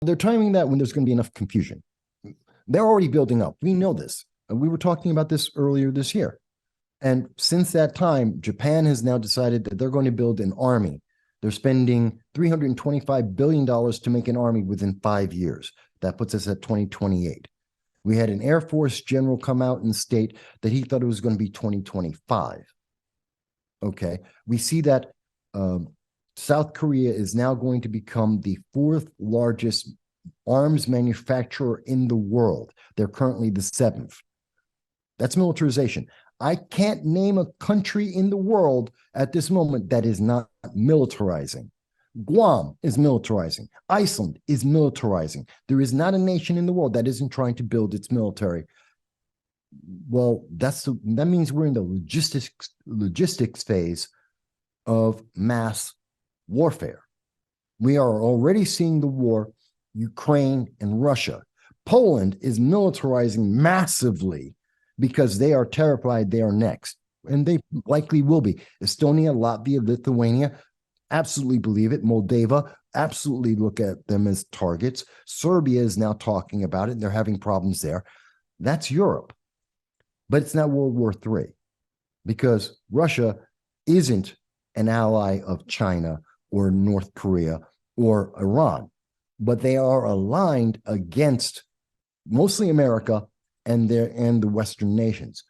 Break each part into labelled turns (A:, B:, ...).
A: They're timing that when there's going to be enough confusion. They're already building up. We know this. We were talking about this earlier this year. And since that time, Japan has now decided that they're going to build an army. They're spending $325 billion to make an army within 5 years. That puts us at 2028. We had an Air Force general come out and state that he thought it was going to be 2025. Okay. We see that South Korea is now going to become the fourth largest arms manufacturer in the world. They're currently the seventh. That's militarization. I can't name a country in the world at this moment that is not militarizing. Guam is militarizing. Iceland is militarizing. There is not a nation in the world that isn't trying to build its military. Well, that means we're in the logistics phase of mass warfare. We are already seeing the war, Ukraine and Russia. Poland is militarizing massively because they are terrified they are next, and they likely will be. Estonia, Latvia, Lithuania, absolutely believe it. Moldova, absolutely look at them as targets. Serbia is now talking about it, and they're having problems there. That's Europe. But it's not World War III, because Russia isn't an ally of China or North Korea or Iran, but they are aligned against mostly America and the Western nations.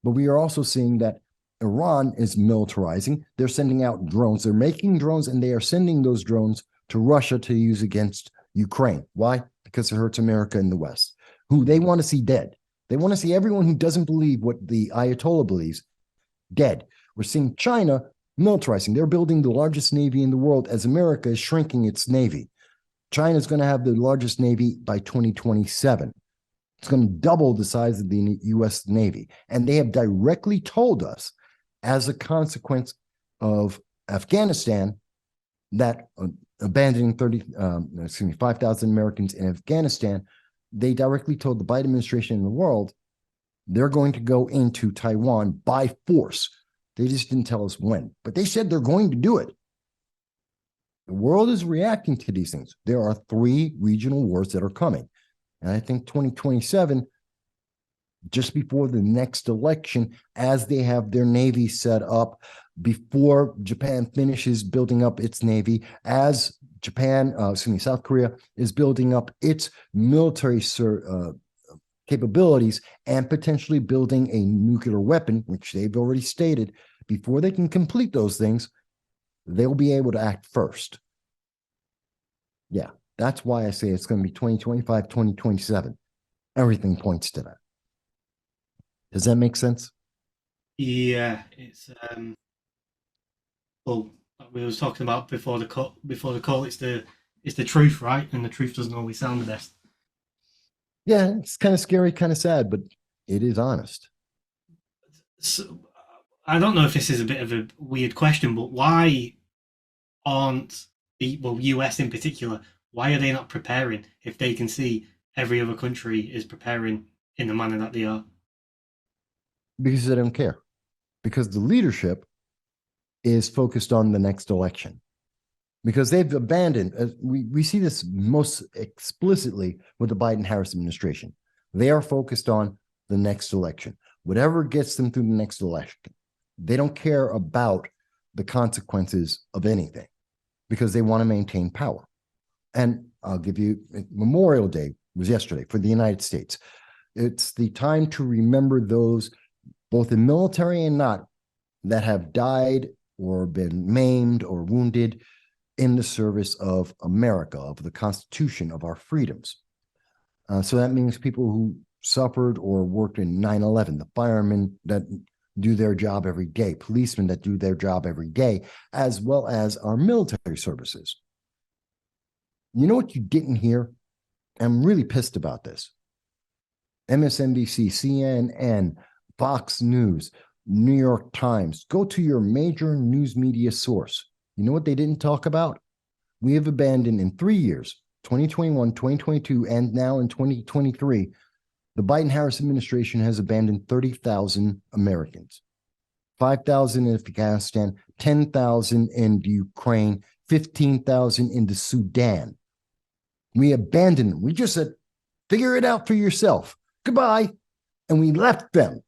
A: But we are also seeing that Iran is militarizing. They're sending out drones. They're making drones, and they are sending those drones to Russia to use against Ukraine. Why? Because it hurts America and the West, who they want to see dead. They want to see everyone who doesn't believe what the Ayatollah believes dead. We're seeing China militarizing. They're building the largest navy in the world as America is shrinking its navy. China is going to have the largest navy by 2027. It's going to double the size of the U.S. Navy. And they have directly told us, as a consequence of Afghanistan, that abandoning 5,000 Americans in Afghanistan, they directly told the Biden administration in the world they're going to go into Taiwan by force. They just didn't tell us when, but they said they're going to do it. The world is reacting to these things. There are 3 regional wars that are coming. And I think 2027, just before the next election, as they have their navy set up, before Japan finishes building up its navy, as South Korea is building up its military capabilities and potentially building a nuclear weapon, which they've already stated, before they can complete those things, they'll be able to act first. Yeah. That's why I say it's going to be 2025, 2027. Everything points to that. Does that make sense?
B: Yeah, it's well, we was talking about before the call. It's the truth, right? And the truth doesn't always sound the best.
A: Yeah, it's kind of scary, kind of sad, but it is honest.
B: So, I don't know if this is a bit of a weird question, but why aren't US in particular, why are they not preparing if they can see every other country is preparing in the manner that they are?
A: Because they don't care. Because the leadership is focused on the next election. Because they've abandoned, we see this most explicitly with the Biden-Harris administration. They are focused on the next election. Whatever gets them through the next election. They don't care about the consequences of anything because they want to maintain power. And I'll give you, Memorial Day was yesterday for the United States. It's the time to remember those, both in military and not, that have died or been maimed or wounded in the service of America, of the Constitution, of our freedoms. So that means people who suffered or worked in 9/11, the firemen that do their job every day, policemen that do their job every day, as well as our military services. You know what you didn't hear? I'm really pissed about this. MSNBC, CNN, Fox News, New York Times, go to your major news media source. You know what they didn't talk about? We have abandoned in 3 years, 2021, 2022, and now in 2023, the Biden-Harris administration has abandoned 30,000 Americans, 5,000 in Afghanistan, 10,000 in Ukraine, 15,000 in the Sudan. We abandoned them. We just said, figure it out for yourself. Goodbye. And we left them.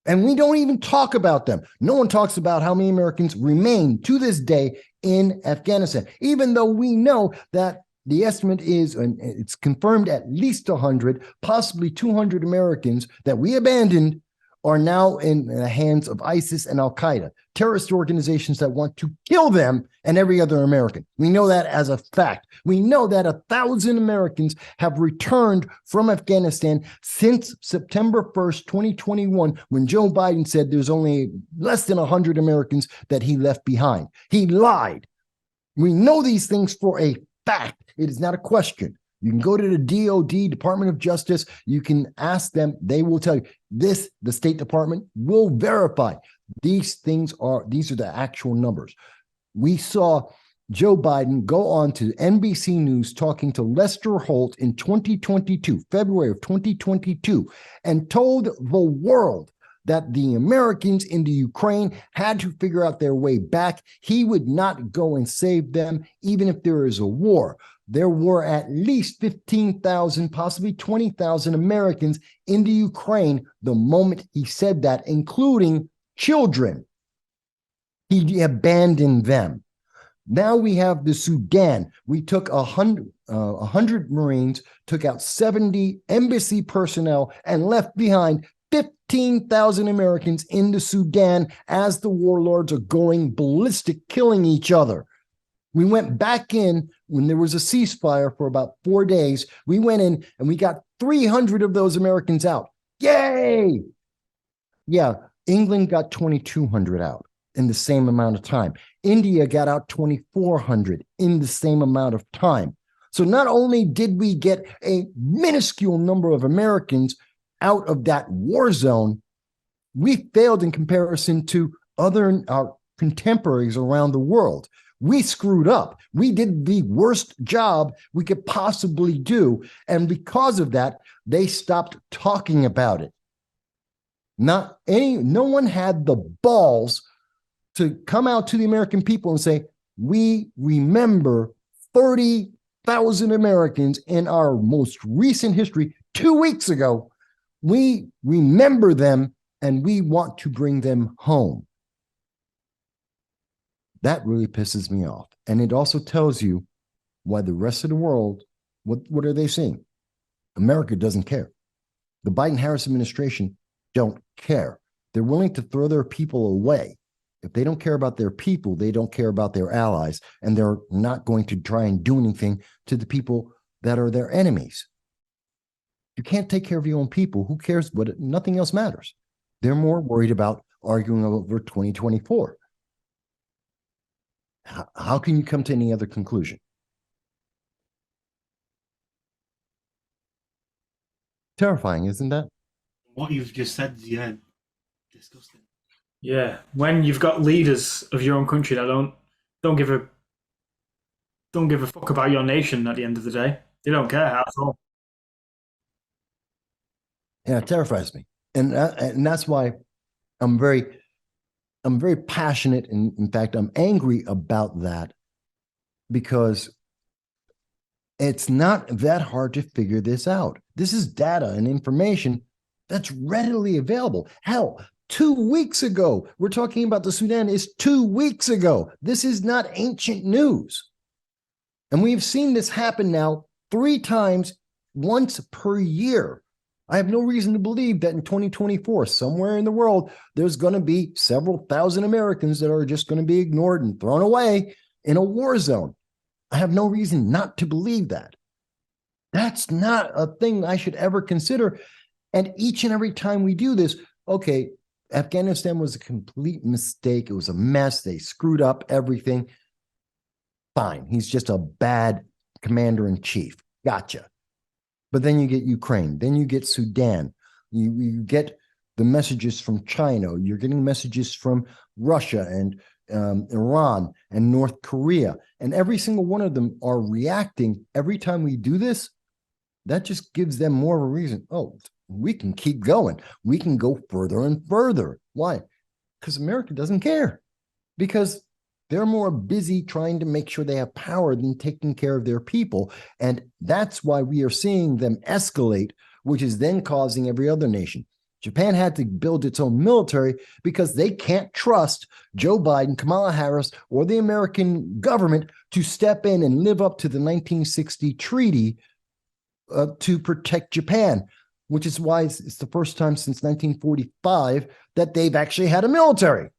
A: And we don't even talk about them. No one talks about how many Americans remain to this day in Afghanistan, even though we know that the estimate is, and it's confirmed, at least 100, possibly 200 Americans that we abandoned are now in the hands of ISIS and Al-Qaeda, terrorist organizations that want to kill them and every other American. We know that as a fact. We know that 1,000 Americans have returned from Afghanistan since September 1st, 2021, when Joe Biden said there's only less than 100 Americans that he left behind. He lied. We know these things for a fact. It is not a question. You can go to the DOD, Department of Justice. You can ask them. They will tell you this. The State Department will verify these are the actual numbers. We saw Joe Biden go on to NBC News talking to Lester Holt in 2022, February of 2022, and told the world that the Americans in the Ukraine had to figure out their way back. He would not go and save them, even if there is a war. There were at least 15,000, possibly 20,000 Americans in the Ukraine the moment he said that, including children. He abandoned them. Now we have the Sudan. We took 100 Marines, took out 70 embassy personnel, and left behind 15,000 Americans in the Sudan as the warlords are going ballistic, killing each other. We went back in when there was a ceasefire for about 4 days. We went in and we got 300 of those Americans out. Yay! Yeah, England got 2,200 out in the same amount of time. India got out 2,400 in the same amount of time. So not only did we get a minuscule number of Americans out of that war zone, we failed in comparison to our contemporaries around the world. We screwed up. We did the worst job we could possibly do. And because of that, they stopped talking about it. No one had the balls to come out to the American people and say, we remember 30,000 Americans in our most recent history 2 weeks ago. We remember them and we want to bring them home. That really pisses me off. And it also tells you why the rest of the world, what are they seeing? America doesn't care. The Biden-Harris administration don't care. They're willing to throw their people away. If they don't care about their people, they don't care about their allies, and they're not going to try and do anything to the people that are their enemies. You can't take care of your own people. Who cares? Nothing else matters. They're more worried about arguing over 2024. How can you come to any other conclusion? Terrifying, isn't that?
B: What you've just said, yeah, disgusting.
C: Yeah, when you've got leaders of your own country that don't give a fuck about your nation at the end of the day, they don't care at all.
A: Yeah, it terrifies me, and that's why I'm very passionate, and in fact, I'm angry about that, because it's not that hard to figure this out. This is data and information that's readily available. Hell, 2 weeks ago, we're talking about the Sudan is 2 weeks ago. This is not ancient news. And we've seen this happen now 3 times, once per year. I have no reason to believe that in 2024, somewhere in the world, there's going to be several thousand Americans that are just going to be ignored and thrown away in a war zone. I have no reason not to believe that. That's not a thing I should ever consider. And each and every time we do this, okay, Afghanistan was a complete mistake. It was a mess. They screwed up everything. Fine. He's just a bad commander-in-chief. Gotcha. But then you get Ukraine. Then you get Sudan. You get the messages from China. You're getting messages from Russia and Iran and North Korea. And every single one of them are reacting every time we do this. That just gives them more of a reason. Oh, we can keep going. We can go further and further. Why? Because America doesn't care. Because They're more busy trying to make sure they have power than taking care of their people. And that's why we are seeing them escalate, which is then causing every other nation. Japan had to build its own military because they can't trust Joe Biden, Kamala Harris, or the American government to step in and live up to the 1960 treaty to protect Japan, which is why it's the first time since 1945 that they've actually had a military.